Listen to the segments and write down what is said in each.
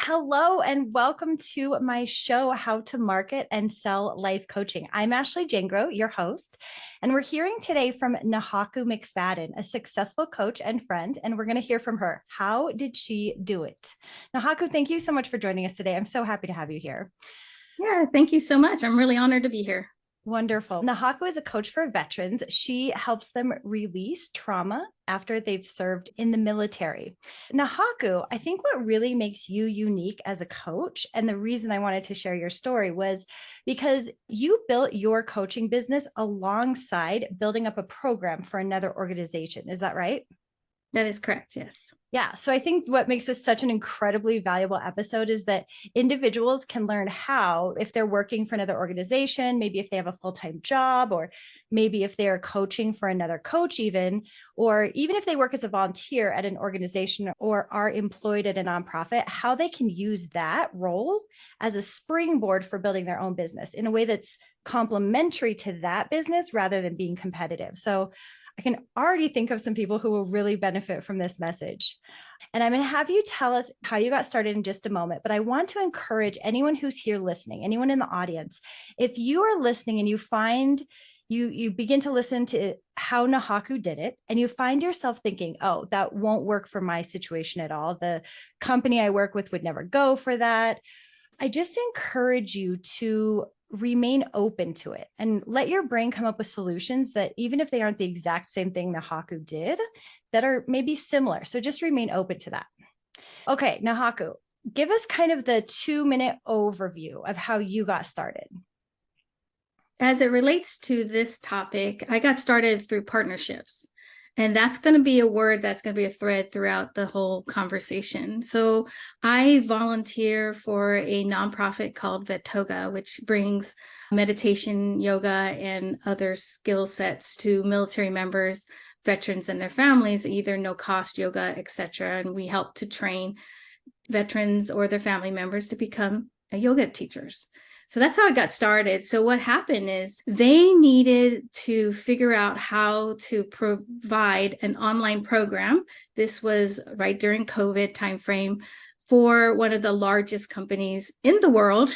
Hello and welcome to my show, How to Market and Sell Life Coaching. I'm Ashley Jangro, your host, and we're hearing today from Nahaku McFadden, a successful coach and friend, and we're going to hear from her. How did she do it? Nahaku, thank you so much for joining us today. I'm so happy to have you here. Yeah, thank you so much. I'm really honored to be here. Wonderful. Nahaku is a coach for veterans. She helps them release trauma after they've served in the military. Nahaku, I think what really makes you unique as a coach, and the reason I wanted to share your story was because you built your coaching business alongside building up a program for another organization. Is that right? That is correct. Yes. Yeah. So I think what makes this such an incredibly valuable episode is that individuals can learn how, if they're working for another organization, maybe if they have a full-time job, or maybe if they're coaching for another coach, or even if they work as a volunteer at an organization or are employed at a nonprofit, how they can use that role as a springboard for building their own business in a way that's complementary to that business rather than being competitive. So I can already think of some people who will really benefit from this message. And I'm going to have you tell us how you got started in just a moment. But I want to encourage anyone who's here listening, anyone in the audience, if you are listening and you find you begin to listen to how Nahaku did it, and you find yourself thinking, oh, that won't work for my situation at all. The company I work with would never go for that. I just encourage you to remain open to it and let your brain come up with solutions that, even if they aren't the exact same thing Nahaku did, that are maybe similar. So just remain open to that. Okay, Nahaku, give us kind of the 2-minute overview of how you got started. As it relates to this topic, I got started through partnerships. And that's going to be a word that's going to be a thread throughout the whole conversation. So I volunteer for a nonprofit called Vetoga, which brings meditation, yoga, and other skill sets to military members, veterans, and their families, either no-cost yoga, etc. And we help to train veterans or their family members to become yoga teachers. So that's how it got started. So what happened is they needed to figure out how to provide an online program. This was right during COVID timeframe for one of the largest companies in the world.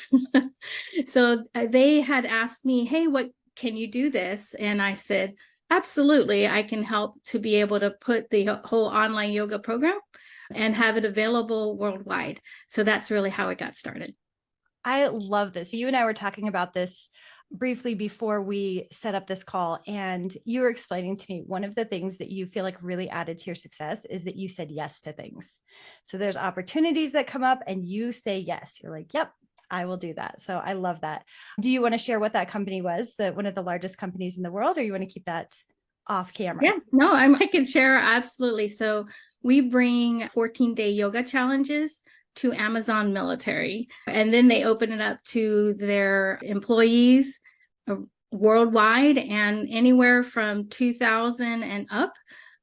So they had asked me, hey, what can you do this? And I said, absolutely, I can help to be able to put the whole online yoga program and have it available worldwide. So that's really how it got started. I love this. You and I were talking about this briefly before we set up this call, and you were explaining to me one of the things that you feel like really added to your success is that you said yes to things. So there's opportunities that come up and you say yes. You're like, yep, I will do that. So I love that. Do you want to share what that company was, one of the largest companies in the world, or you want to keep that off camera? Yes, no, I can share. Absolutely. So we bring 14-day yoga challenges to Amazon military, and then they open it up to their employees worldwide, and anywhere from 2,000 and up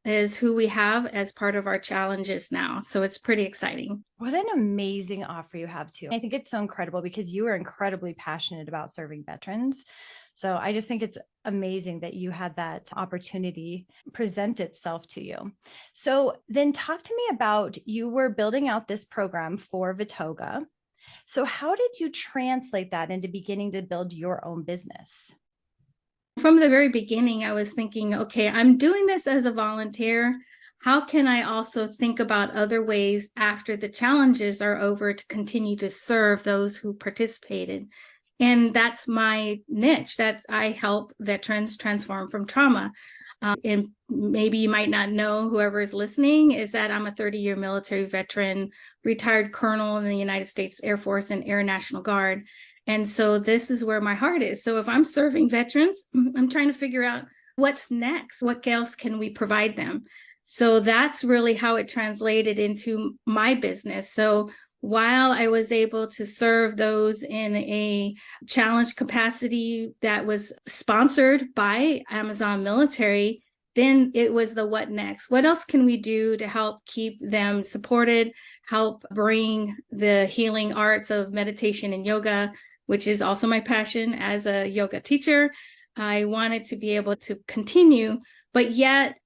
is who we have as part of our challenges now. So it's pretty exciting. What an amazing offer you have too. I think it's so incredible because you are incredibly passionate about serving veterans. So I just think it's amazing that you had that opportunity present itself to you. So then talk to me about, you were building out this program for Vetoga. So how did you translate that into beginning to build your own business? From the very beginning, I was thinking, okay, I'm doing this as a volunteer. How can I also think about other ways after the challenges are over to continue to serve those who participated? And that's my niche. I help veterans transform from trauma. And maybe you might not know, whoever is listening, is that I'm a 30-year military veteran, retired colonel in the United States Air Force and Air National Guard. And so this is where my heart is. So if I'm serving veterans, I'm trying to figure out what's next. What else can we provide them? So that's really how it translated into my business. So while I was able to serve those in a challenge capacity that was sponsored by Amazon military, then it was the what next? What else can we do to help keep them supported, help bring the healing arts of meditation and yoga, which is also my passion as a yoga teacher. I wanted to be able to continue, but yet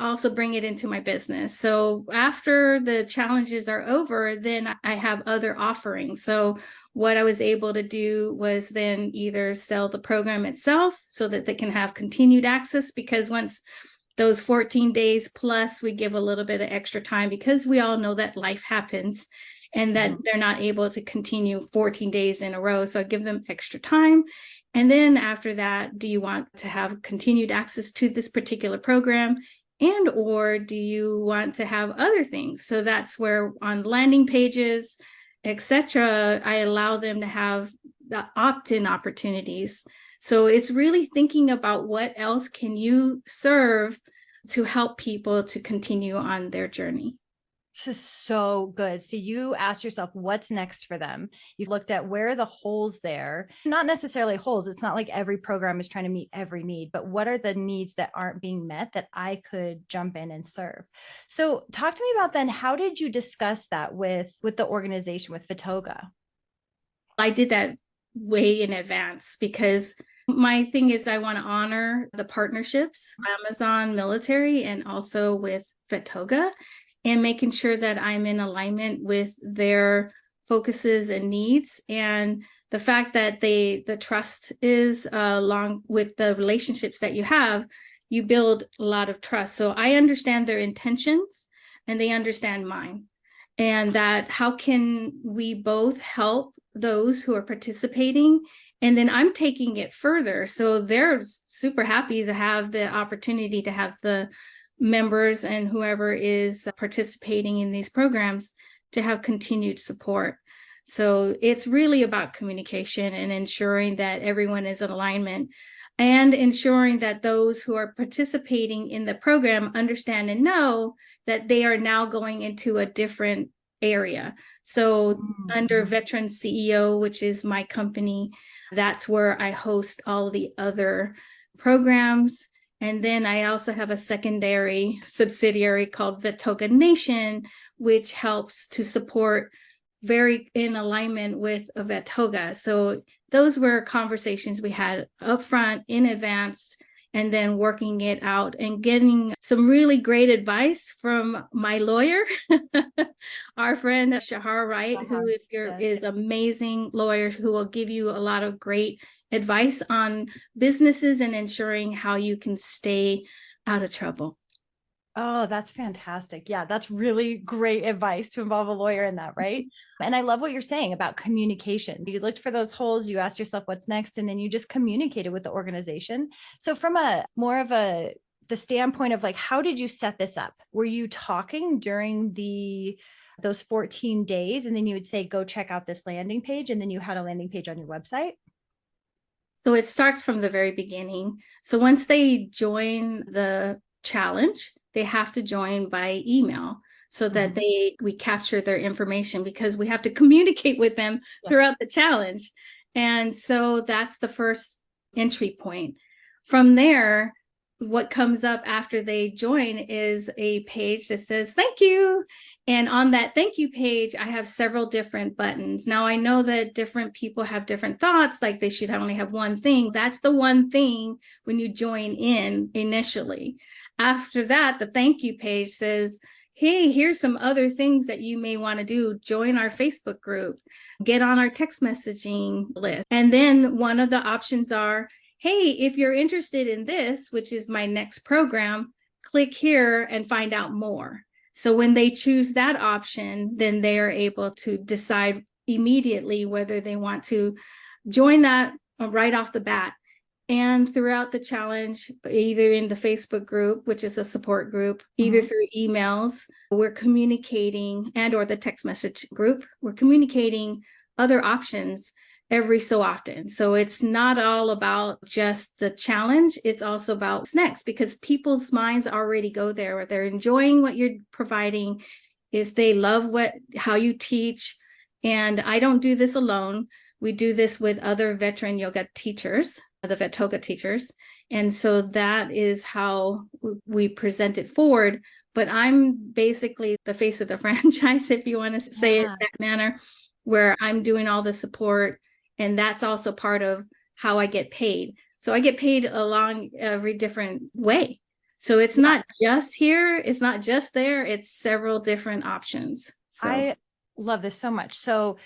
also bring it into my business. So after the challenges are over, then I have other offerings. So what I was able to do was then either sell the program itself so that they can have continued access, because once those 14 days plus, we give a little bit of extra time because we all know that life happens and that they're not able to continue 14 days in a row. So I give them extra time. And then after that, do you want to have continued access to this particular program? And or do you want to have other things? So that's where on landing pages, etc., I allow them to have the opt-in opportunities. So it's really thinking about what else can you serve to help people to continue on their journey. This is so good. So you asked yourself, what's next for them? You looked at where are the holes there, not necessarily holes. It's not like every program is trying to meet every need, but what are the needs that aren't being met that I could jump in and serve? So talk to me about then, how did you discuss that with the organization, with Vetoga? I did that way in advance because my thing is I want to honor the partnerships, Amazon military, and also with Vetoga, and making sure that I'm in alignment with their focuses and needs. And the fact that the trust is along with the relationships that you build a lot of trust. So I understand their intentions and they understand mine. And that how can we both help those who are participating? And then I'm taking it further. So they're super happy to have the opportunity to have the members and whoever is participating in these programs to have continued support. So it's really about communication and ensuring that everyone is in alignment and ensuring that those who are participating in the program understand and know that they are now going into a different area. So under Veteran CEO, which is my company, that's where I host all the other programs. And then I also have a secondary subsidiary called Vetoga Nation, which helps to support very in alignment with Vetoga. So those were conversations we had upfront in advance, and then working it out and getting some really great advice from my lawyer, our friend Shahar Wright, who is amazing lawyer who will give you a lot of great advice on businesses and ensuring how you can stay out of trouble. Oh, that's fantastic. Yeah, that's really great advice to involve a lawyer in that, right? And I love what you're saying about communication. You looked for those holes, you asked yourself what's next, and then you just communicated with the organization. So from a more of the standpoint of like, how did you set this up? Were you talking during those 14 days, and then you would say, go check out this landing page, and then you had a landing page on your website? So it starts from the very beginning. So once they join the challenge, they have to join by email so that we capture their information, because we have to communicate with them throughout the challenge. And so that's the first entry point. From there, what comes up after they join is a page that says thank you. And on that thank you page, I have several different buttons. Now, I know that different people have different thoughts, like they should only have one thing. That's the one thing when you join in initially. After that, the thank you page says, hey, here's some other things that you may want to do. Join our Facebook group, get on our text messaging list. And then one of the options are, hey, if you're interested in this, which is my next program, click here and find out more. So when they choose that option, then they are able to decide immediately whether they want to join that right off the bat. And throughout the challenge, either in the Facebook group, which is a support group, either through emails, we're communicating, and or the text message group, we're communicating other options every so often. So it's not all about just the challenge. It's also about what's next, because people's minds already go there, where they're enjoying what you're providing, if they love how you teach. And I don't do this alone. We do this with other veteran yoga teachers, the Vetoga teachers. And so that is how we present it forward. But I'm basically the face of the franchise, if you want to say it that manner, where I'm doing all the support. And that's also part of how I get paid. So I get paid along every different way. So it's not just here, it's not just there, it's several different options. So I love this so much. So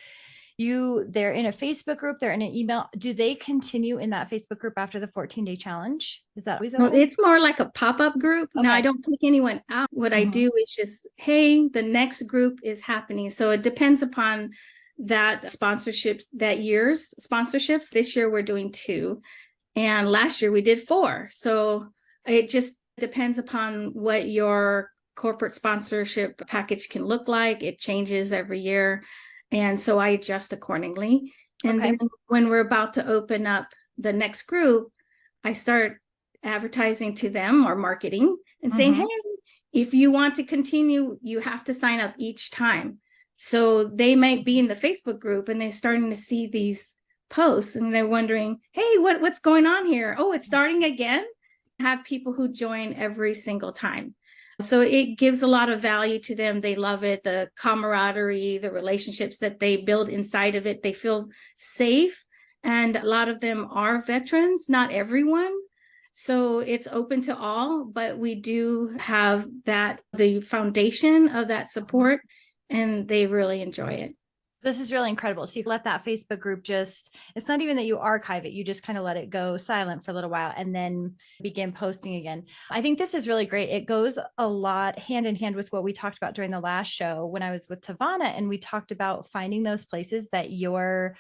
they're in a Facebook group, they're in an email. Do they continue in that Facebook group after the 14-day challenge? Is that always no, open? it's more like a pop-up group. Now I don't kick anyone out. What I do is just, hey, the next group is happening. So it depends upon that sponsorships, that year's sponsorships. This year we're doing 2. And last year we did 4. So it just depends upon what your corporate sponsorship package can look like. It changes every year. And so I adjust accordingly. And then when we're about to open up the next group, I start advertising to them or marketing and saying, hey, if you want to continue, you have to sign up each time. So they might be in the Facebook group and they're starting to see these posts and they're wondering, hey, what's going on here? Oh, it's starting again. Have people who join every single time. So it gives a lot of value to them. They love it, the camaraderie, the relationships that they build inside of it. They feel safe. And a lot of them are veterans, not everyone. So it's open to all, but we do have the foundation of that support, and they really enjoy it. This is really incredible. So you let that Facebook group it's not even that you archive it. You just kind of let it go silent for a little while and then begin posting again. I think this is really great. It goes a lot hand in hand with what we talked about during the last show when I was with Tavana, and we talked about finding those places that your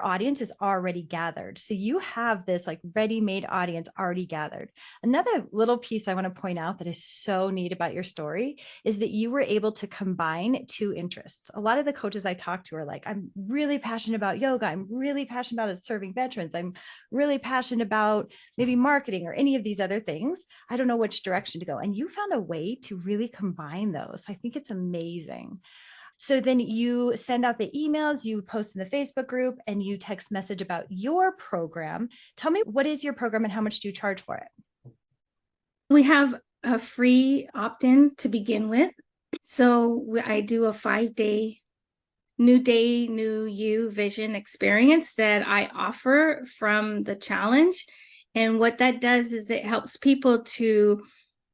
audience is already gathered. So you have this like ready-made audience already gathered. Another little piece I want to point out that is so neat about your story is that you were able to combine 2 interests. A lot of the coaches I talk to are like, I'm really passionate about yoga. I'm really passionate about serving veterans. I'm really passionate about maybe marketing or any of these other things. I don't know which direction to go. And you found a way to really combine those. I think it's amazing. So then you send out the emails, you post in the Facebook group, and you text message about your program. Tell me, what is your program and how much do you charge for it? We have a free opt-in to begin with. So I do a 5-day new day, new you vision experience that I offer from the challenge. And what that does is it helps people to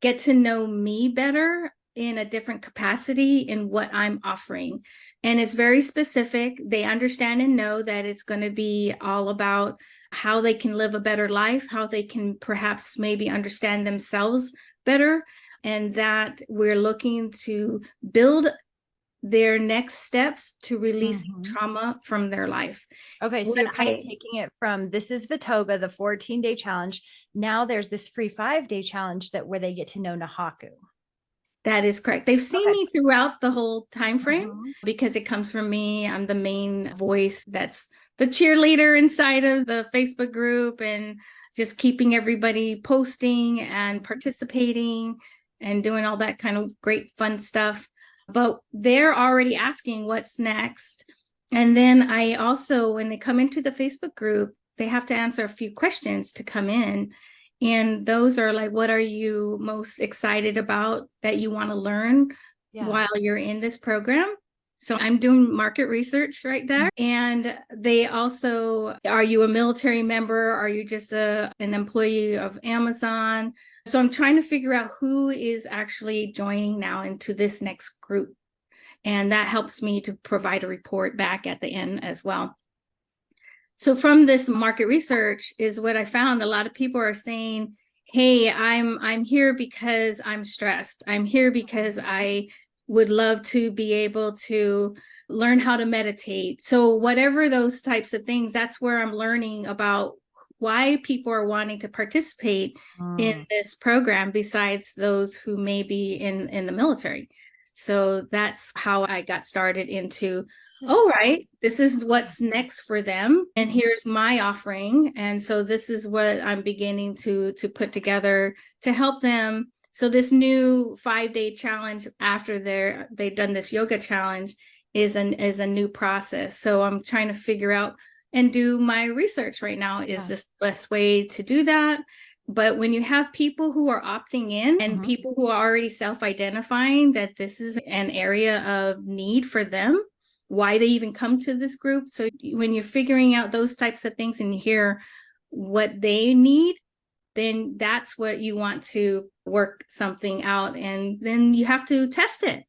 get to know me better in a different capacity in what I'm offering. And it's very specific. They understand and know that it's going to be all about how they can live a better life, how they can perhaps maybe understand themselves better, and that we're looking to build their next steps to releasing trauma from their life. Okay, so you're kind of taking it from, this is Vetoga, the 14-day challenge. Now there's this free 5-day challenge where they get to know Nahaku. That is correct. They've seen me throughout the whole time frame because it comes from me. I'm the main voice that's the cheerleader inside of the Facebook group and just keeping everybody posting and participating and doing all that kind of great fun stuff. But they're already asking what's next. And then I also, when they come into the Facebook group, they have to answer a few questions to come in. And those are like, what are you most excited about that you want to learn while you're in this program? So I'm doing market research right there. And they also, are you a military member? Are you just an employee of Amazon? So I'm trying to figure out who is actually joining now into this next group. And that helps me to provide a report back at the end as well. So from this market research is what I found. A lot of people are saying, hey, I'm here because I'm stressed. I'm here because I would love to be able to learn how to meditate. So whatever those types of things, that's where I'm learning about why people are wanting to participate in this program besides those who may be in the military. So that's how I got started into, all right, this is what's next for them. And here's my offering. And so this is what I'm beginning to put together to help them. So this new 5-day challenge after they've done this yoga challenge is a new process. So I'm trying to figure out and do my research right now. Is this the best way to do that? But when you have people who are opting in and people who are already self-identifying that this is an area of need for them, why they even come to this group. So when you're figuring out those types of things and you hear what they need, then that's what you want to work something out. And then you have to test it.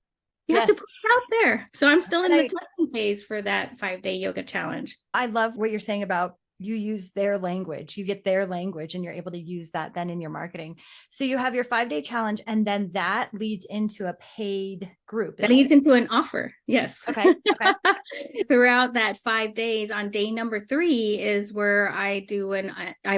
You have to Yes. put it out there. So I'm still in And the testing phase for that 5-day yoga challenge. I love what you're saying about you use their language, you get their language, and you're able to use that then in your marketing. So you have your 5-day challenge, and then that leads into a paid group. That leads into an offer. Yes. Okay. Okay. Throughout that 5 days, on day number 3 is where I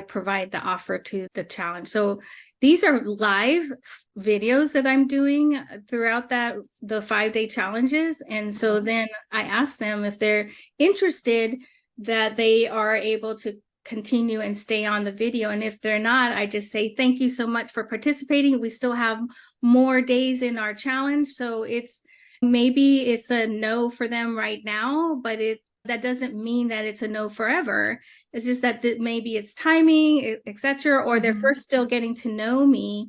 provide the offer to the challenge. So these are live videos that I'm doing throughout the 5-day challenges. And so then I ask them if they're interested, that they are able to continue and stay on the video. And if they're not, I just say, thank you so much for participating. We still have more days in our challenge. So maybe it's a no for them right now, but that doesn't mean that it's a no forever. It's just that maybe it's timing, etc., or they're first still getting to know me.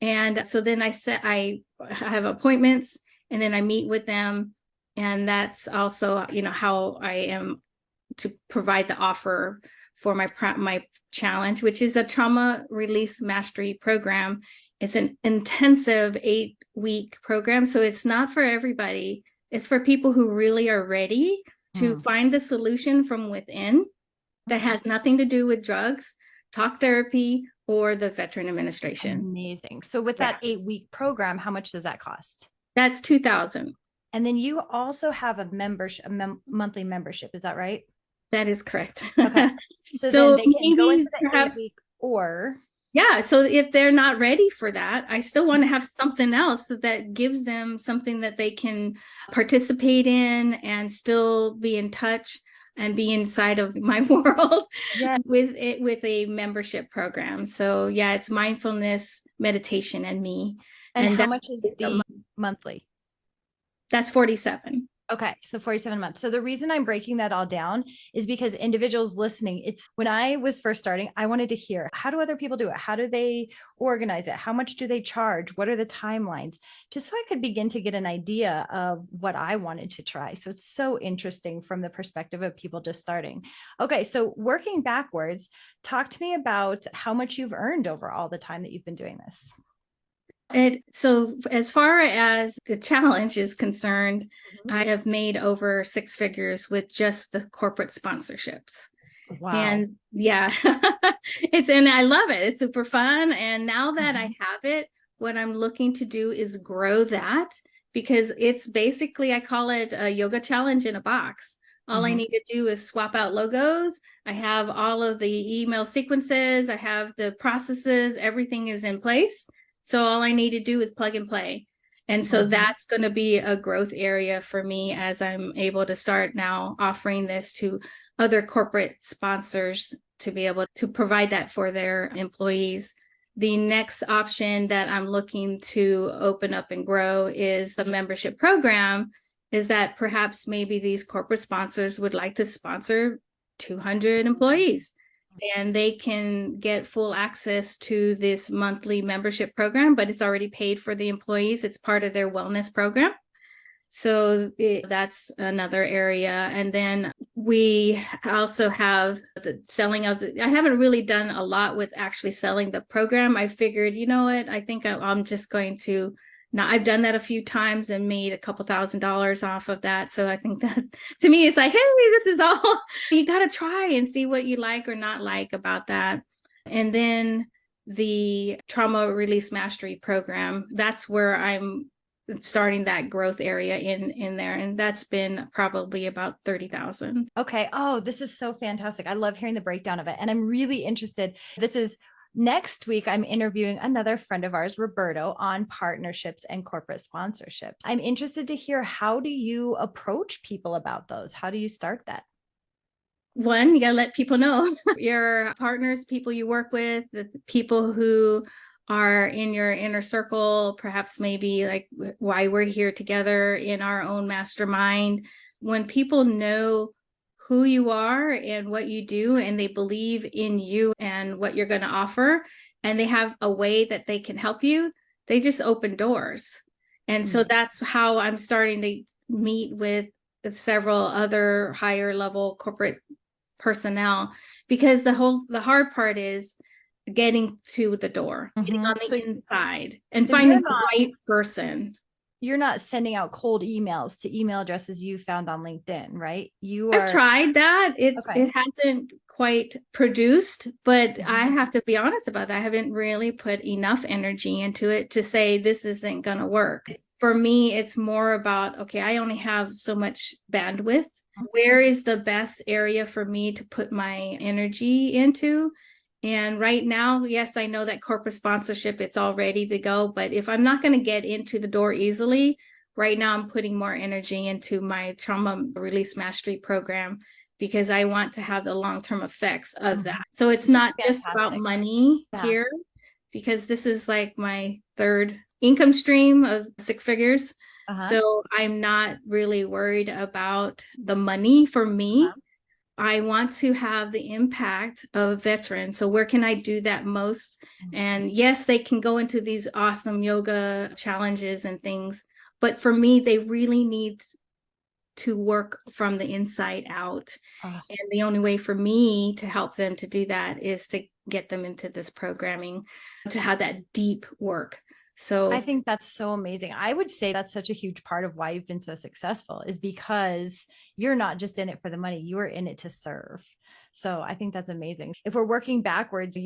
And so then I have appointments, and then I meet with them. And that's also, how I am to provide the offer for my challenge, which is a trauma release mastery program. It's an intensive 8-week program. So it's not for everybody. It's for people who really are ready to find the solution from within that has nothing to do with drugs, talk therapy, or the Veteran Administration. Amazing. So with that 8-week program, how much does that cost? That's $2,000. And then you also have a membership, monthly membership. Is that right? That is correct. Okay. So then they can go into the 8-week, or yeah. So if they're not ready for that, I still want to have something else that gives them something that they can participate in and still be in touch and be inside of my world with a membership program. So yeah, it's mindfulness, meditation, and me. And how much is the monthly? That's $47. Okay. So 47 months. So the reason I'm breaking that all down is because individuals listening, when I was first starting, I wanted to hear, how do other people do it? How do they organize it? How much do they charge? What are the timelines? Just so I could begin to get an idea of what I wanted to try. So it's so interesting from the perspective of people just starting. Okay. So working backwards, talk to me about how much you've earned over all the time that you've been doing this. So as far as the challenge is concerned, I have made over 6 figures with just the corporate sponsorships. Wow. And yeah, and I love it. It's super fun. And now that I have it, what I'm looking to do is grow that, because it's basically, I call it a yoga challenge in a box. All I need to do is swap out logos. I have all of the email sequences. I have the processes. Everything is in place. So all I need to do is plug and play. And so that's going to be a growth area for me as I'm able to start now offering this to other corporate sponsors to be able to provide that for their employees. The next option that I'm looking to open up and grow is the membership program, is that perhaps maybe these corporate sponsors would like to sponsor 200 employees. And they can get full access to this monthly membership program, but it's already paid for the employees. It's part of their wellness program. So that's another area. And then we also have the selling of I haven't really done a lot with actually selling the program. I figured, you know what, I think I'm just going to. Now, I've done that a few times and made a couple $1,000s off of that. So I think that, to me, it's like, hey, this is all, you got to try and see what you like or not like about that. And then the trauma release mastery program, that's where I'm starting that growth area in there. And that's been probably about 30,000. Okay. Oh, this is so fantastic. I love hearing the breakdown of it. And I'm really interested. Next week, I'm interviewing another friend of ours, Roberto, on partnerships and corporate sponsorships. I'm interested to hear, how do you approach people about those? How do you start that? One, you got to let people know your partners, people you work with, the people who are in your inner circle, perhaps maybe like why we're here together in our own mastermind. When people know who you are and what you do, and they believe in you and what you're going to offer, and they have a way that they can help you, they just open doors. And so that's how I'm starting to meet with several other higher level corporate personnel, because the hard part is getting to the door, getting on the inside and so finding the right person. You're not sending out cold emails to email addresses you found on LinkedIn, right? I've tried that. It hasn't quite produced, but I have to be honest about that. I haven't really put enough energy into it to say this isn't going to work. For me, it's more about, okay, I only have so much bandwidth. Where is the best area for me to put my energy into? And right now, yes, I know that corporate sponsorship, it's all ready to go. But if I'm not going to get into the door easily, right now I'm putting more energy into my trauma release mastery program because I want to have the long-term effects of that. So it's not just about money here, because this is like my third income stream of 6 figures. So I'm not really worried about the money for me. I want to have the impact of a veteran. So where can I do that most? And yes, they can go into these awesome yoga challenges and things, but for me, they really need to work from the inside out. And the only way for me to help them to do that is to get them into this programming, to have that deep work. So I think that's so amazing. I would say that's such a huge part of why you've been so successful, is because you're not just in it for the money, you are in it to serve. So I think that's amazing. If we're working backwards,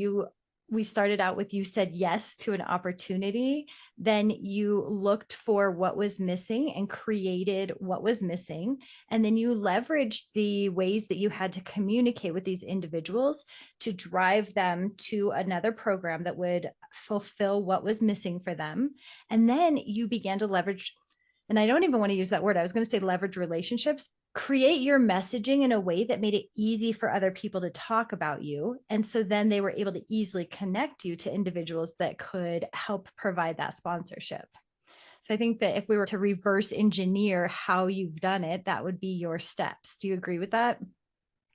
we started out with, you said yes to an opportunity, then you looked for what was missing and created what was missing. And then you leveraged the ways that you had to communicate with these individuals to drive them to another program that would fulfill what was missing for them. And then you began to leverage, and I don't even want to use that word, I was going to say leverage relationships, create your messaging in a way that made it easy for other people to talk about you. And so then they were able to easily connect you to individuals that could help provide that sponsorship. So I think that if we were to reverse engineer how you've done it, that would be your steps. Do you agree with that?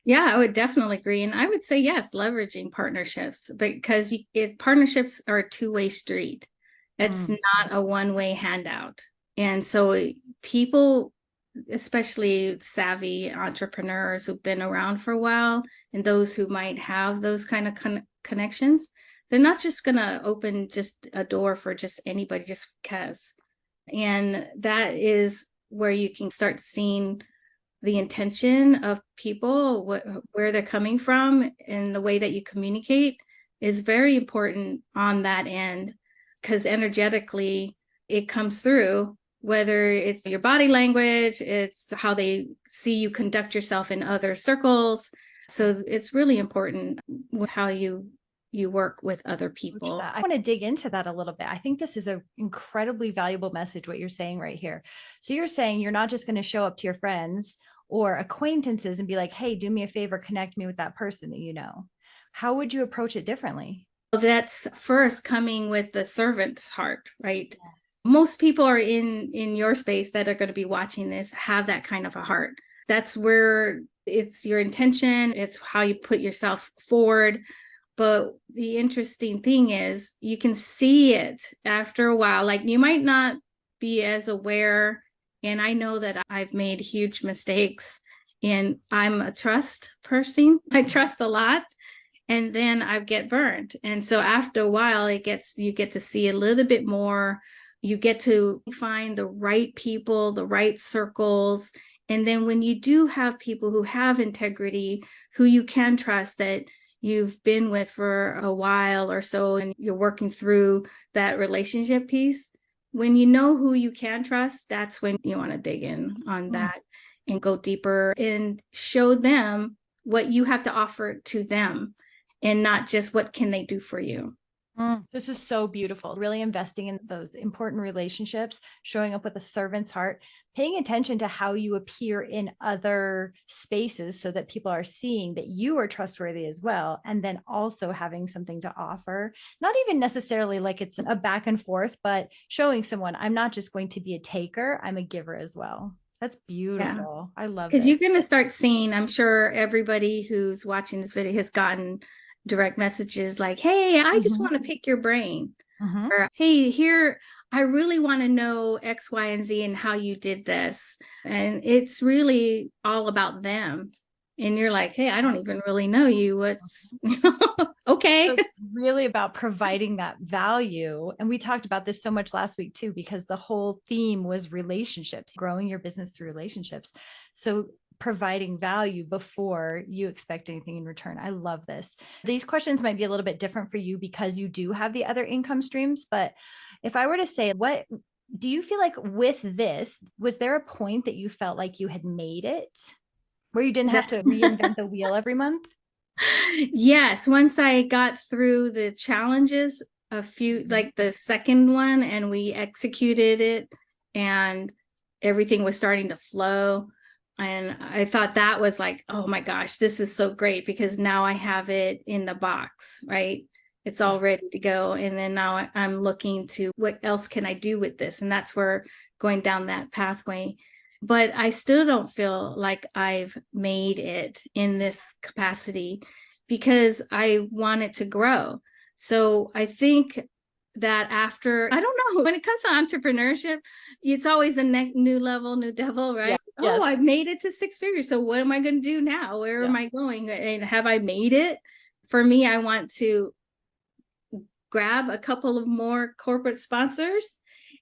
Yeah, I would definitely agree. And I would say, yes, leveraging partnerships, because partnerships are a two-way street. It's not a one-way handout. And so people, especially savvy entrepreneurs who've been around for a while, and those who might have those kind of connections, they're not just going to open just a door for just anybody just because. And that is where you can start seeing the intention of people, where they're coming from, and the way that you communicate is very important on that end, because energetically it comes through, whether it's your body language, it's how they see you conduct yourself in other circles. So it's really important how you work with other people. I want to dig into that a little bit. I think this is an incredibly valuable message, what you're saying right here. So you're saying you're not just going to show up to your friends or acquaintances and be like, hey, do me a favor, connect me with that person that you know. How would you approach it differently? That's first coming with the servant's heart, right? Yes. Most people are in your space that are going to be watching this have that kind of a heart. That's where it's your intention. It's how you put yourself forward. But the interesting thing is you can see it after a while. Like, you might not be as aware. And I know that I've made huge mistakes, and I'm a trust person. I trust a lot. And then I get burned. And so after a while, you get to see a little bit more. You get to find the right people, the right circles. And then when you do have people who have integrity, who you can trust, that you've been with for a while or so, and you're working through that relationship piece, when you know who you can trust, that's when you want to dig in on that and go deeper and show them what you have to offer to them, and not just what can they do for you. This is so beautiful. Really investing in those important relationships, showing up with a servant's heart, paying attention to how you appear in other spaces so that people are seeing that you are trustworthy as well. And then also having something to offer, not even necessarily like it's a back and forth, but showing someone, I'm not just going to be a taker, I'm a giver as well. That's beautiful. Yeah. I love it. Because you're going to start seeing, I'm sure everybody who's watching this video has gotten direct messages like, hey, I just want to pick your brain. Or, hey, here, I really want to know X, Y, and Z and how you did this. And it's really all about them. And you're like, hey, I don't even really know you. Okay. So it's really about providing that value. And we talked about this so much last week too, because the whole theme was relationships, growing your business through relationships. So providing value before you expect anything in return. I love this. These questions might be a little bit different for you because you do have the other income streams. But if I were to say, what do you feel like with this, was there a point that you felt like you had made it where you didn't have to reinvent the wheel every month? Yes, once I got through the challenges, a few, like the second one, and we executed it, and everything was starting to flow. And I thought that was like, oh my gosh, this is so great because now I have it in the box, right? It's all ready to go. And then now I'm looking to what else can I do with this? And that's where going down that pathway. But I still don't feel like I've made it in this capacity because I want it to grow. So I think that after, I don't know, when it comes to entrepreneurship, it's always a new level, new devil, right? Yes, Oh, yes. I've made it to 6 figures. So what am I going to do now? Where am I going? And have I made it? For me, I want to grab a couple of more corporate sponsors,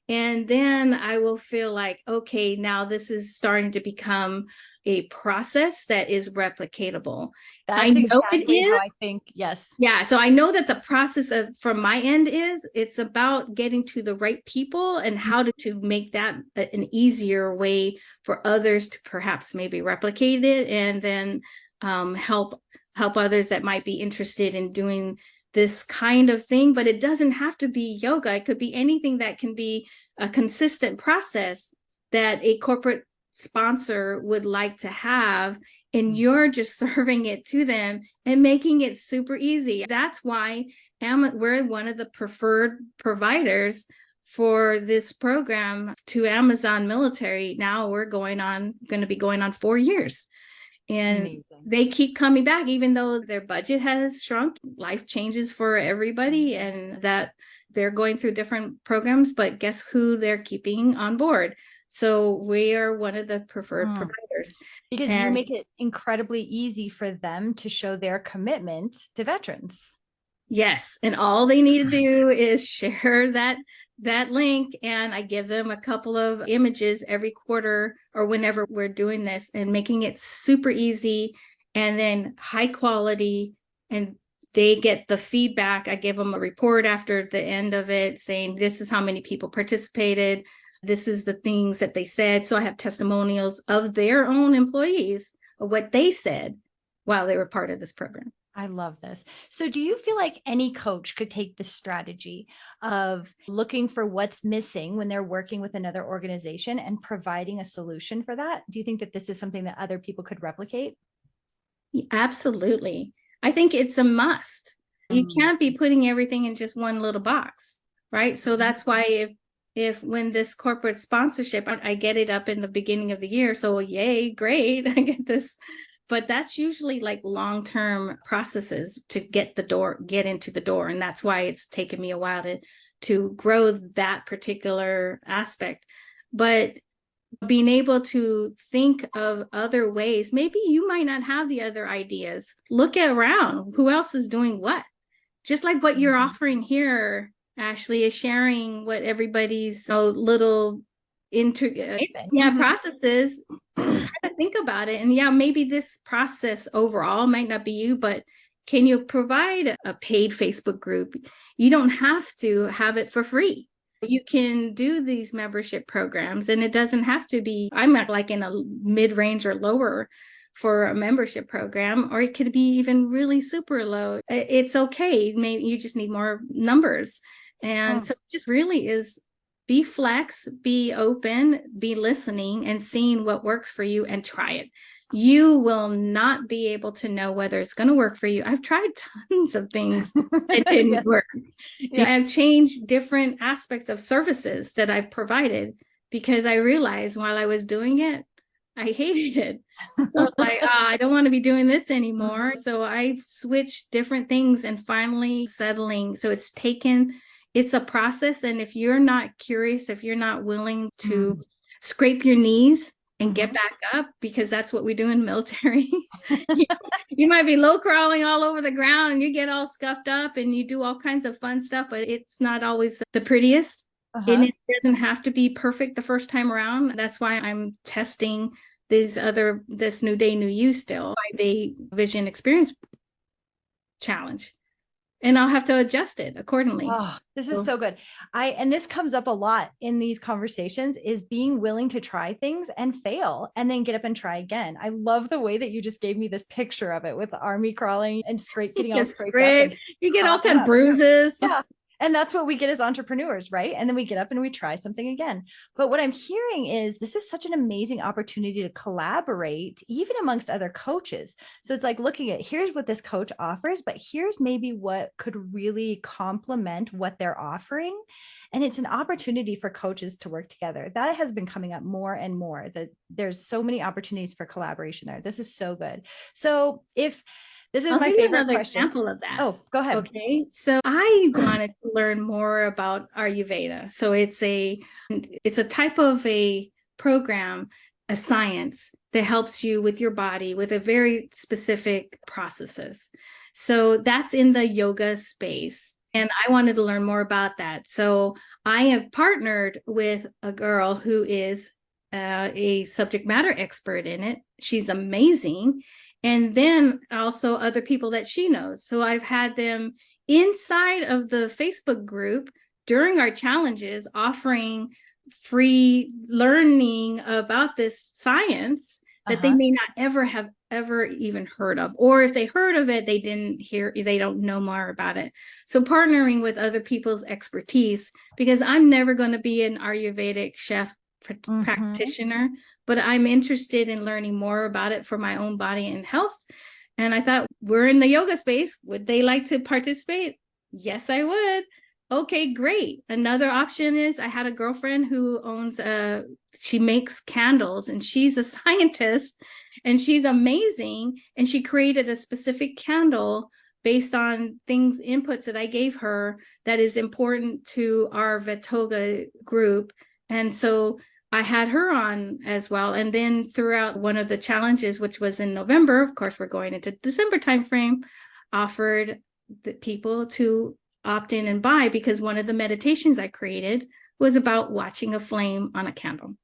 and then I will feel like, okay, now this is starting to become a process that is replicatable. That's exactly it is. how I think. Yes. Yeah. So I know that the process of from my end is it's about getting to the right people and how to make that an easier way for others to perhaps maybe replicate it, and then help others that might be interested in doing this kind of thing. But it doesn't have to be yoga. It could be anything that can be a consistent process that a corporate sponsor would like to have, and you're just serving it to them and making it super easy. That's why we're one of the preferred providers for this program to Amazon Military. Now we're going to be going on 4 years. And amazing. They keep coming back, even though their budget has shrunk. Life changes for everybody, and that they're going through different programs, but guess who they're keeping on board? So we are one of the preferred providers. Because you make it incredibly easy for them to show their commitment to veterans. Yes. And all they need to do is share that link, and I give them a couple of images every quarter or whenever we're doing this, and making it super easy and then high quality, and they get the feedback. I give them a report after the end of it saying, this is how many people participated. This is the things that they said. So I have testimonials of their own employees of what they said while they were part of this program. I love this. So do you feel like any coach could take the strategy of looking for what's missing when they're working with another organization and providing a solution for that? Do you think that this is something that other people could replicate? Absolutely. I think it's a must. You can't be putting everything in just one little box, right? So that's why if when this corporate sponsorship, I get it up in the beginning of the year. So yay, great, I get this. But that's usually like long-term processes to get into the door. And that's why it's taken me a while to grow that particular aspect. But being able to think of other ways, maybe you might not have the other ideas. Look around, who else is doing what? Just like what you're offering here, Ashley, is sharing what everybody's little processes. Think about it. And maybe this process overall might not be you, but can you provide a paid Facebook group? You don't have to have it for free. You can do these membership programs, and it doesn't have to be, I'm not like in a mid-range or lower for a membership program, or it could be even really super low. It's okay. Maybe you just need more numbers. And so it just really is be flex, be open, be listening, and seeing what works for you, and try it. You will not be able to know whether it's going to work for you. I've tried tons of things that didn't work. Yeah. I've changed different aspects of services that I've provided because I realized while I was doing it, I hated it. So like, I don't want to be doing this anymore. So I switched different things and finally settling. So it's a process. And if you're not curious, if you're not willing to scrape your knees and get back up, because that's what we do in the military, You might be low crawling all over the ground and you get all scuffed up and you do all kinds of fun stuff, but it's not always the prettiest. And it doesn't have to be perfect the first time around. That's why I'm testing this New Day, New You still 5-day vision experience challenge. And I'll have to adjust it accordingly. Oh, this is so good. And this comes up a lot in these conversations, is being willing to try things and fail and then get up and try again. I love the way that you just gave me this picture of it with the army crawling and getting all scraped up. You get all kind of bruises. Yeah. And that's what we get as entrepreneurs, right? And then we get up and we try something again. But what I'm hearing is this is such an amazing opportunity to collaborate, even amongst other coaches. So it's like looking at, here's what this coach offers, but here's maybe what could really complement what they're offering. And it's an opportunity for coaches to work together. That has been coming up more and more, that there's so many opportunities for collaboration there. This is so good. So this is my favorite question. Example of that. Oh, go ahead. Okay. So I wanted to learn more about Ayurveda. So it's a type of a program, a science that helps you with your body with a very specific processes. So that's in the yoga space. And I wanted to learn more about that. So I have partnered with a girl who is a subject matter expert in it. She's amazing. And then also other people that she knows. So I've had them inside of the Facebook group during our challenges offering free learning about this science that they may not have ever even heard of. Or if they heard of it, they don't know more about it. So partnering with other people's expertise, because I'm never going to be an Ayurvedic chef practitioner, but I'm interested in learning more about it for my own body and health. And I thought, we're in the yoga space. Would they like to participate? Yes, I would. Okay, great. Another option is I had a girlfriend who she makes candles, and she's a scientist and she's amazing. And she created a specific candle based on inputs that I gave her that is important to our Vetoga group. And so I had her on as well. And then throughout one of the challenges, which was in November, of course, we're going into December timeframe, offered the people to opt in and buy, because one of the meditations I created was about watching a flame on a candle.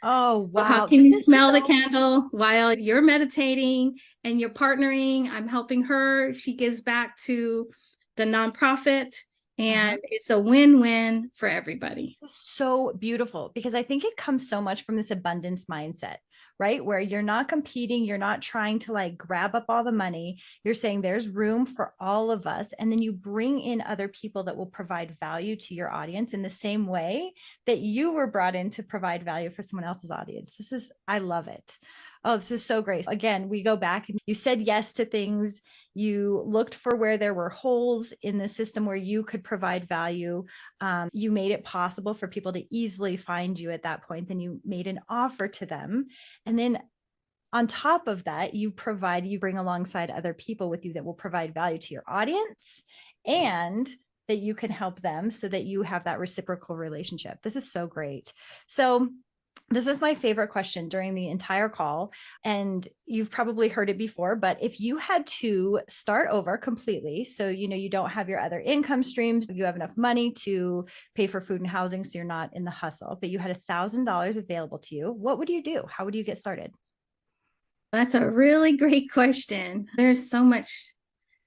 Oh, wow. How can you smell the candle while you're meditating and you're partnering? I'm helping her. She gives back to the nonprofit. And it's a win-win for everybody. So beautiful, because I think it comes so much from this abundance mindset, right? Where you're not competing, you're not trying to like grab up all the money. You're saying there's room for all of us. And then you bring in other people that will provide value to your audience in the same way that you were brought in to provide value for someone else's audience. I love it. Oh, this is so great. Again, we go back and you said yes to things. You looked for where there were holes in the system where you could provide value. You made it possible for people to easily find you at that point. Then you made an offer to them. And then on top of that, you bring alongside other people with you that will provide value to your audience and that you can help them so that you have that reciprocal relationship. This is so great. So this is my favorite question during the entire call. And you've probably heard it before, but if you had to start over completely, so, you don't have your other income streams, you have enough money to pay for food and housing, so you're not in the hustle, but you had $1,000 available to you, what would you do? How would you get started? That's a really great question. There's so much.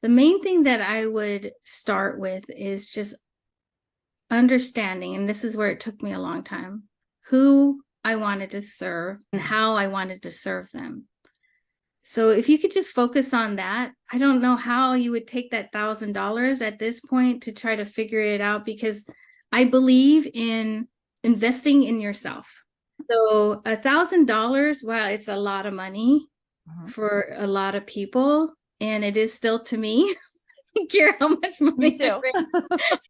The main thing that I would start with is just understanding, and this is where it took me a long time, who I wanted to serve and how I wanted to serve them. So if you could just focus on that, I don't know how you would take that $1,000 at this point to try to figure it out, because I believe in investing in yourself. So $1,000, wow, it's a lot of money for a lot of people. And it is still to me. I don't care how much money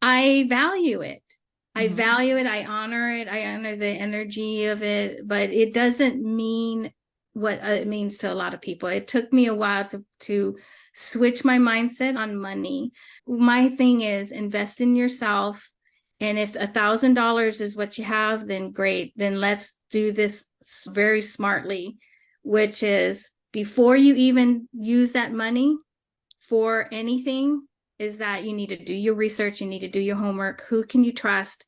I value it. I value it. I honor it. I honor the energy of it, but it doesn't mean what it means to a lot of people. It took me a while to switch my mindset on money. My thing is invest in yourself. And if $1,000 is what you have, then great. Then let's do this very smartly, which is before you even use that money for anything, is that you need to do your research, you need to do your homework. Who can you trust?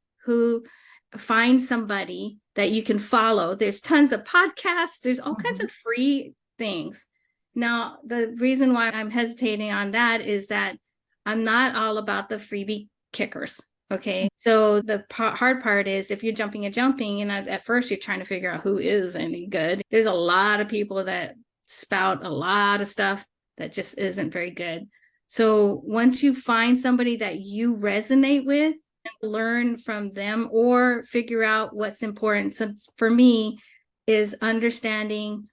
Find somebody that you can follow. There's tons of podcasts, there's all kinds of free things. Now, the reason why I'm hesitating on that is that I'm not all about the freebie kickers. Okay. So the hard part is if you're jumping and at first you're trying to figure out who is any good. There's a lot of people that spout a lot of stuff that just isn't very good. So once you find somebody that you resonate with, and learn from them or figure out what's important. So for me is understanding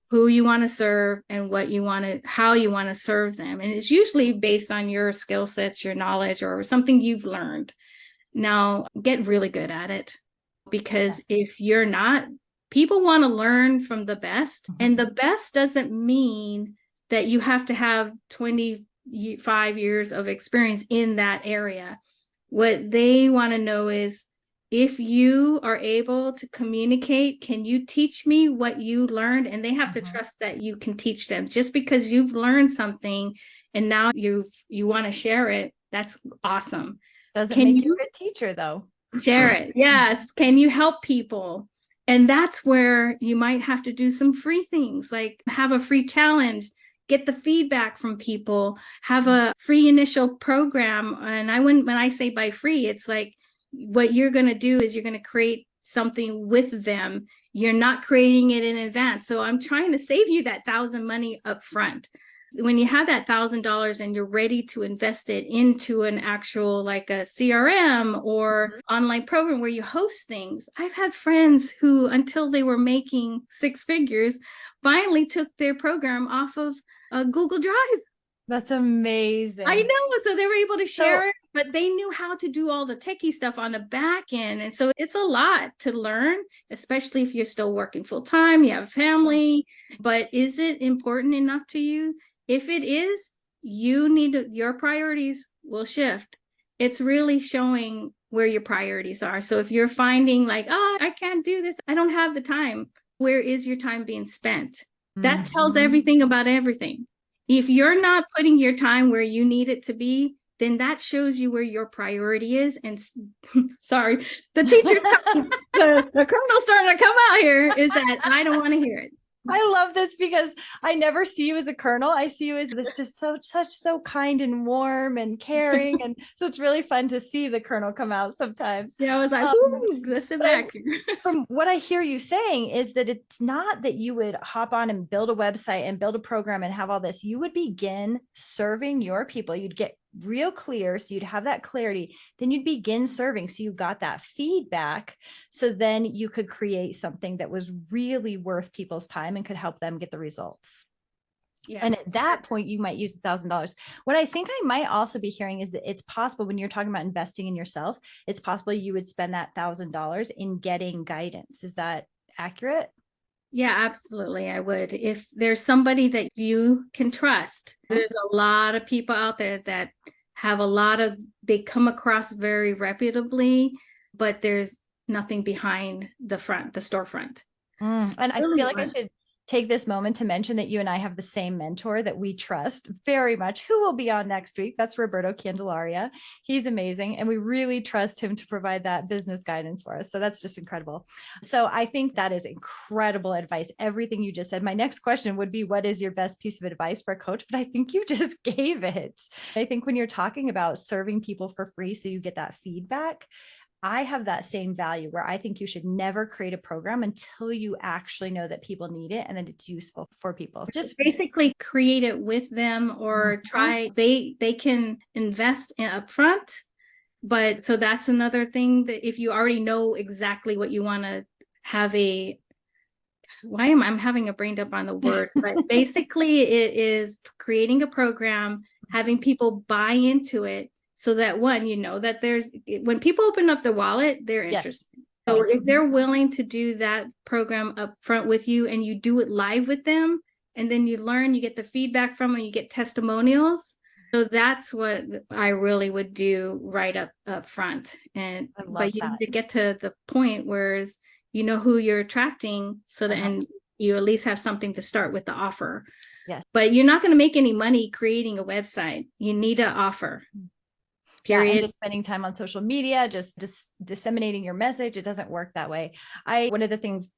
who you want to serve and how you want to serve them. And it's usually based on your skill sets, your knowledge, or something you've learned. Now, get really good at it, because if you're not, people want to learn from the best. And the best doesn't mean that you have to have 25 years of experience in that area. What they want to know is, if you are able to communicate, can you teach me what you learned? And they have to trust that you can teach them. Just because you've learned something and now you want to share it, that's awesome. Doesn't make you a good teacher, though. Share it. Yes. Can you help people? And that's where you might have to do some free things, like have a free challenge, get the feedback from people, have a free initial program. And when I say by free, it's like what you're going to do is you're going to create something with them. You're not creating it in advance. So I'm trying to save you that $1,000 money up front. When you have that $1,000 and you're ready to invest it into an actual, like a CRM or online program where you host things. I've had friends who, until they were making 6 figures, finally took their program off of Google Drive. That's amazing. I know. So they were able to share it, but they knew how to do all the techie stuff on the back end. And so it's a lot to learn, especially if you're still working full time, you have a family. But is it important enough to you? If it is, your priorities will shift. It's really showing where your priorities are. So if you're finding like, oh, I can't do this, I don't have the time, where is your time being spent? That tells everything about everything. If you're not putting your time where you need it to be, then that shows you where your priority is. And sorry, the teacher, the colonel's starting to come out here, is that I don't want to hear it. I love this because I never see you as a colonel. I see you as this just so kind and warm and caring. And so it's really fun to see the colonel come out sometimes. Yeah, I was like, ooh, let's sit back. From what I hear you saying is that it's not that you would hop on and build a website and build a program and have all this. You would begin serving your people. You'd get real clear. So you'd have that clarity. Then you'd begin serving. So you got that feedback. So then you could create something that was really worth people's time and could help them get the results. Yes. And at that point, you might use $1,000. What I think I might also be hearing is that it's possible, when you're talking about investing in yourself, it's possible you would spend that $1,000 in getting guidance. Is that accurate? Yeah, absolutely. I would. If there's somebody that you can trust, there's a lot of people out there that have they come across very reputably, but there's nothing behind the storefront. So and I feel like I should take this moment to mention that you and I have the same mentor that we trust very much, who will be on next week. That's Roberto Candelaria. He's amazing. And we really trust him to provide that business guidance for us. So that's just incredible. So I think that is incredible advice. Everything you just said. My next question would be, what is your best piece of advice for a coach? But I think you just gave it. I think when you're talking about serving people for free, so you get that feedback, I have that same value where I think you should never create a program until you actually know that people need it and that it's useful for people. Just basically create it with them, or they can invest in upfront. But so that's another thing, that if you already know exactly what you want to have I'm having a brain dump on the word, but basically it is creating a program, having people buy into it. So that that when people open up the wallet, they're interested. Yes. So if they're willing to do that program up front with you, and you do it live with them, and then you learn, you get the feedback from them, you get testimonials. So that's what I really would do right up front. But you need to get to the point where you know who you're attracting, so that and you at least have something to start with the offer. Yes. But you're not going to make any money creating a website. You need an offer. Yeah, and Period. just spending time on social media, just disseminating your message. It doesn't work that way. One of the things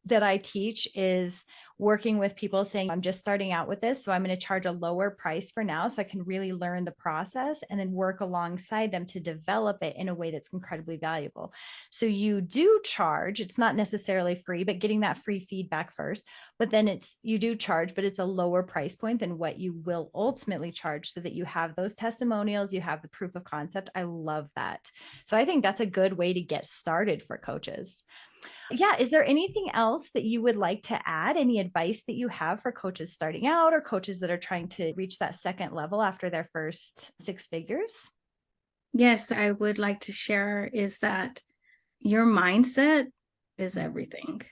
that I teach is working with people saying, I'm just starting out with this, so I'm going to charge a lower price for now so I can really learn the process and then work alongside them to develop it in a way that's incredibly valuable. So you do charge, it's not necessarily free, but getting that free feedback first, but then you do charge, but it's a lower price point than what you will ultimately charge so that you have those testimonials, you have the proof of concept. I love that. So I think that's a good way to get started for coaches. Yeah. Is there anything else that you would like to add? Any advice that you have for coaches starting out or coaches that are trying to reach that second level after their first 6 figures? Yes, I would like to share is that your mindset is everything.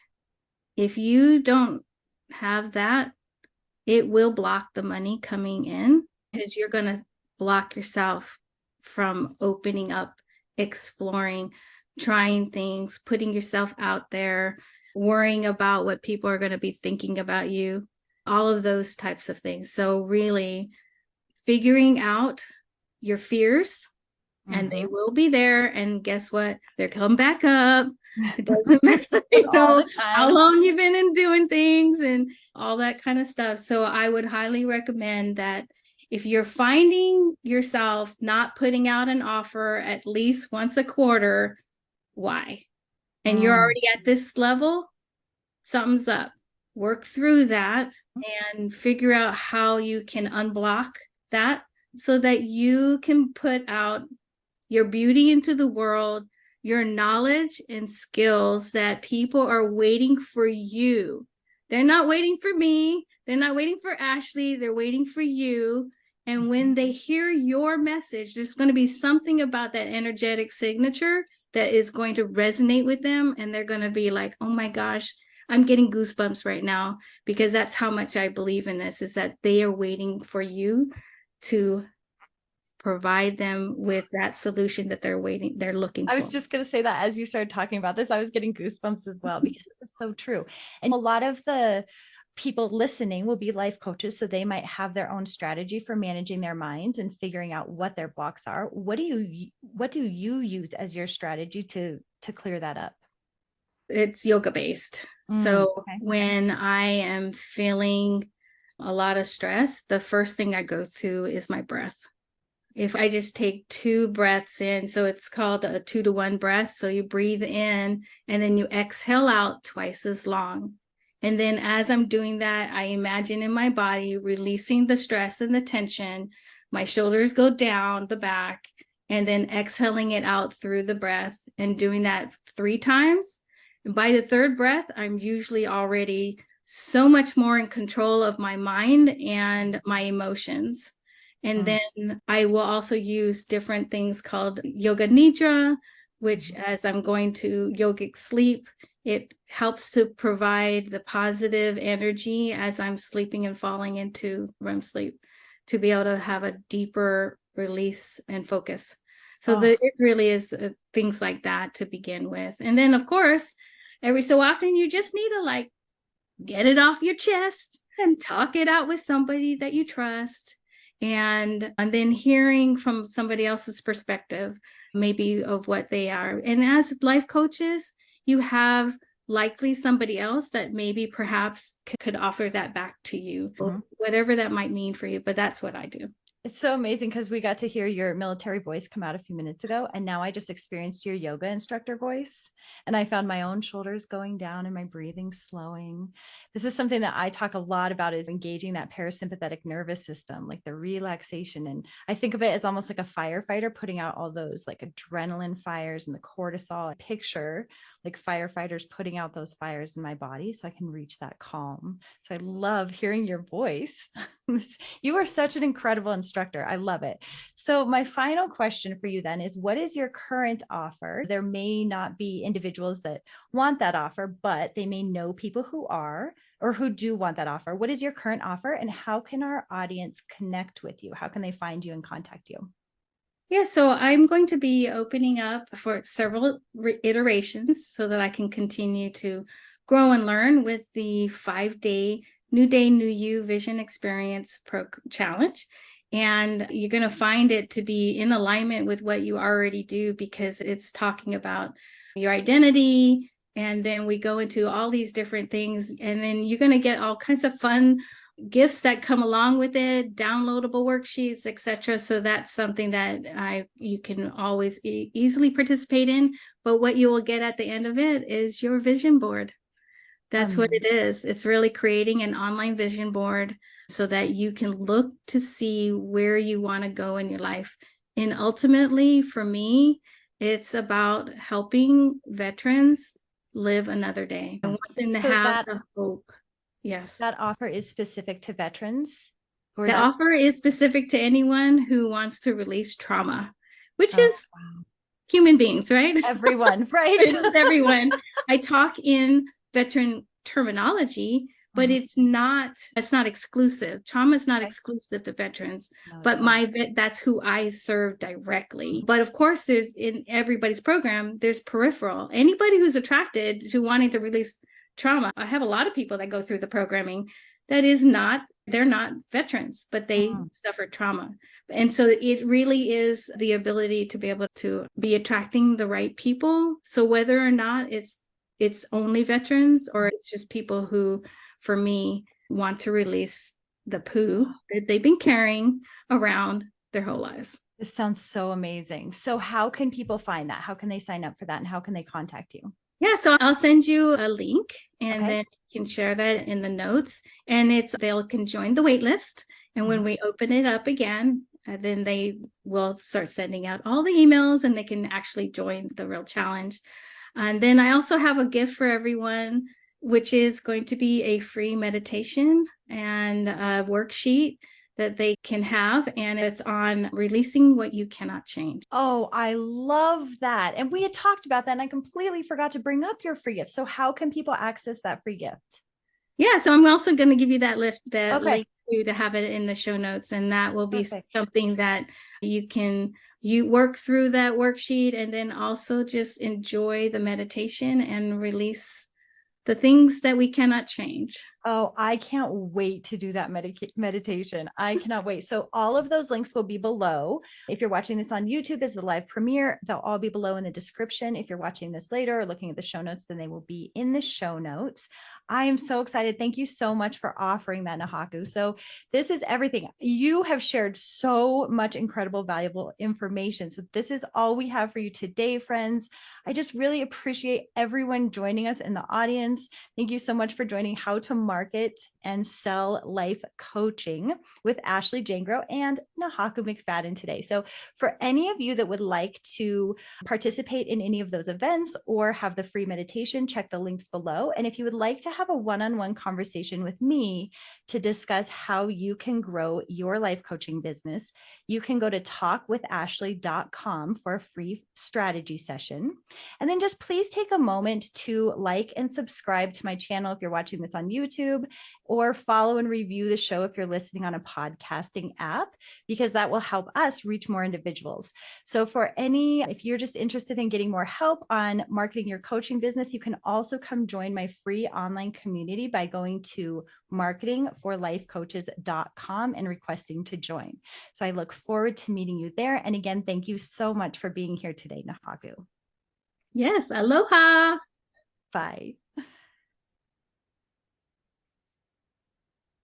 If you don't have that, it will block the money coming in because you're going to block yourself from opening up, exploring, trying things, putting yourself out there, worrying about what people are going to be thinking about you, all of those types of things. So really figuring out your fears, and they will be there. And guess what? They'll come back up. It doesn't matter, All the time. how long you've been in doing things and all that kind of stuff. So I would highly recommend that if you're finding yourself not putting out an offer at least once a quarter, why? And you're already at this level, something's up. Work through that and figure out how you can unblock that so that you can put out your beauty into the world, your knowledge and skills that people are waiting for you. They're not waiting for me. They're not waiting for Ashley. They're waiting for you. And when they hear your message, there's going to be something about that energetic signature that is going to resonate with them. And they're going to be like, oh my gosh, I'm getting goosebumps right now, because that's how much I believe in this, is that they are waiting for you to provide them with that solution that they're looking for. I was just going to say that as you started talking about this, I was getting goosebumps as well, because this is so true. And a lot of the people listening will be life coaches, so they might have their own strategy for managing their minds and figuring out what their blocks are. What do you use as your strategy to clear that up? It's yoga based. So okay. When I am feeling a lot of stress, the first thing I go to is my breath. If I just take 2 breaths in, so it's called a 2-to-1 breath. So you breathe in and then you exhale out twice as long. And then as I'm doing that, I imagine in my body releasing the stress and the tension. My shoulders go down the back, and then exhaling it out through the breath, and doing that 3 times. And by the 3rd breath, I'm usually already so much more in control of my mind and my emotions. And then I will also use different things called yoga nidra, which as I'm going to yogic sleep, it helps to provide the positive energy as I'm sleeping and falling into REM sleep, to be able to have a deeper release and focus. So it really is things like that to begin with. And then, of course, every so often you just need to get it off your chest and talk it out with somebody that you trust. And then hearing from somebody else's perspective, maybe of what they are. And as life coaches, you have likely somebody else that maybe perhaps could offer that back to you, whatever that might mean for you. But that's what I do. It's so amazing because we got to hear your military voice come out a few minutes ago. And now I just experienced your yoga instructor voice. And I found my own shoulders going down and my breathing slowing. This is something that I talk a lot about, is engaging that parasympathetic nervous system, like the relaxation. And I think of it as almost like a firefighter putting out all those adrenaline fires and the cortisol. I picture firefighters putting out those fires in my body so I can reach that calm. So I love hearing your voice. You are such an incredible instructor. I love it. So my final question for you then is, what is your current offer? There may not be individuals that want that offer, but they may know people who are, or who do want that offer. What is your current offer, and how can our audience connect with you? How can they find you and contact you? Yeah, so I'm going to be opening up for several iterations so that I can continue to grow and learn with the 5-day New Day, New You Vision Experience Challenge. And you're going to find it to be in alignment with what you already do, because it's talking about your identity. And then we go into all these different things. And then you're going to get all kinds of fun gifts that come along with it, downloadable worksheets, etc. So that's something that you can always easily participate in. But what you will get at the end of it is your vision board. That's what it is. It's really creating an online vision board so that you can look to see where you want to go in your life. And ultimately, for me, it's about helping veterans live another day. I want them to have the hope. Yes. That offer is specific to veterans? The offer is specific to anyone who wants to release trauma, which is human beings, right? Everyone, right? Everyone. I talk in veteran terminology, but it's not exclusive. Trauma is not exclusive to veterans, but that's who I serve directly. But of course, there's in everybody's program, there's peripheral. Anybody who's attracted to wanting to release trauma. I have a lot of people that go through the programming they're not veterans, but they suffered trauma. And so it really is the ability to be able to be attracting the right people. So whether or not it's only veterans or it's just people who, for me, want to release the poo that they've been carrying around their whole lives. This sounds so amazing. So how can people find that? How can they sign up for that? And how can they contact you? Yeah, so I'll send you a link and then you can share that in the notes, and they can join the waitlist. And when we open it up again, then they will start sending out all the emails and they can actually join the real challenge. And then I also have a gift for everyone, which is going to be a free meditation and a worksheet that they can have, and it's on releasing what you cannot change. Oh, I love that. And we had talked about that and I completely forgot to bring up your free gift. So how can people access that free gift? Yeah, so I'm also going to give you that link to have it in the show notes, and that will be something that you work through that worksheet and then also just enjoy the meditation and release the things that we cannot change. Oh, I can't wait to do that meditation. I cannot wait. So all of those links will be below. If you're watching this on YouTube as a live premiere, they'll all be below in the description. If you're watching this later or looking at the show notes, then they will be in the show notes. I am so excited. Thank you so much for offering that, Nahaku. So this is everything. You have shared so much incredible, valuable information. So this is all we have for you today, friends. I just really appreciate everyone joining us in the audience. Thank you so much for joining How to Market and Sell Life Coaching with Ashley Jangro and Nahaku McFadden today. So for any of you that would like to participate in any of those events or have the free meditation, check the links below. And if you would like to have a one-on-one conversation with me to discuss how you can grow your life coaching business, you can go to talkwithashley.com for a free strategy session. And then just please take a moment to like and subscribe to my channel if you're watching this on YouTube, or follow and review the show if you're listening on a podcasting app, because that will help us reach more individuals. So if you're just interested in getting more help on marketing your coaching business, you can also come join my free online community by going to marketingforlifecoaches.com and requesting to join. So I look forward to meeting you there. And again, thank you so much for being here today, Nahaku. Yes, aloha. Bye.